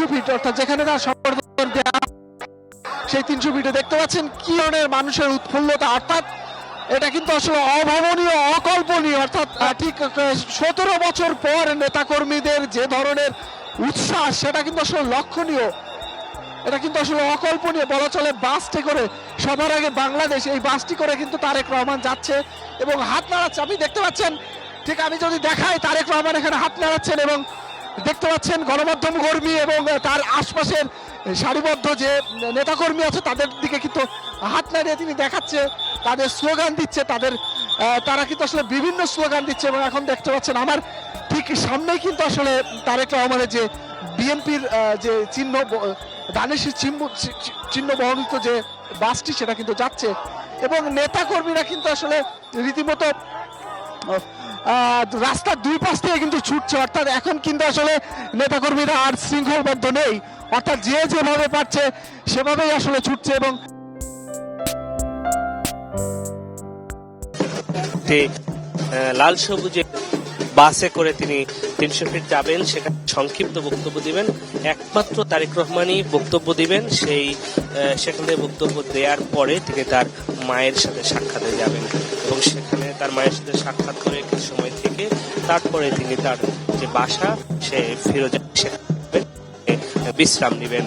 Fit, অর্থাৎ যেখানে তার সম্বর্ধনা দেওয়া সেই 300 ফিটে দেখতে পাচ্ছেন কি ধরনের মানুষের উৎফুল্লতা, অর্থাৎ এটা কিন্তু আসলে অভাবনীয়, অকল্পনীয়। অর্থাৎ ঠিক 17 বছর পর নেতাকর্মীদের যে ধরনের উৎসাহ, সেটা কিন্তু আসলে লক্ষণীয়, এটা কিন্তু আসলে অকল্পনীয় বলা চলে। বাসটি করে সবার আগে বাংলাদেশ, এই বাসটি করে কিন্তু তারেক রহমান যাচ্ছে এবং হাত নাড়াচ্ছে। আপনি দেখতে পাচ্ছেন, ঠিক আমি যদি দেখাই, তারেক রহমান এখানে হাত নাড়াচ্ছেন এবং দেখতে পাচ্ছেন গণমাধ্যম কর্মী এবং তার আশপাশের সারিবদ্ধ যে নেতাকর্মী আছে তাদের দিকে কিন্তু হাত নাড়িয়ে তিনি দেখাচ্ছে, তাদের স্লোগান দিচ্ছে, তারা কিন্তু আসলে বিভিন্ন স্লোগান দিচ্ছে। এবং এখন দেখতে পাচ্ছেন আমার ঠিক সামনেই কিন্তু আসলে তারেক রহমানের যে বিএনপির যে চিহ্ন, ধানের চিহ্ন বহনিত যে বাসটি, সেটা কিন্তু যাচ্ছে এবং নেতাকর্মীরা কিন্তু আসলে রীতিমতো রাস্তার দুই পাশ থেকে কিন্তু ছুটছে। অর্থাৎ এখন কিন্তু আসলে নেতাকর্মীরা আর শৃঙ্খলবদ্ধ নেই, অর্থাৎ যে যেভাবে পারছে সেভাবেই আসলে ছুটছে। এবং লাল সবুজে বাসে করে তিনি 300 ফিট যাবেন, সেখানে সংক্ষিপ্ত বক্তব্য দিবেন। একমাত্র তারেক রহমানই বক্তব্য দিবেন। সেখানে বক্তব্য দেওয়ার পরে তিনি তার মায়ের সাথে সাক্ষাতে যাবেন এবং সেখানে তার মায়ের সাথে সাক্ষাৎ করে কিছু সময় থেকে তারপরে তিনি তার যে বাসা সে ফিরে যাবেন, বিশ্রাম নেবেন।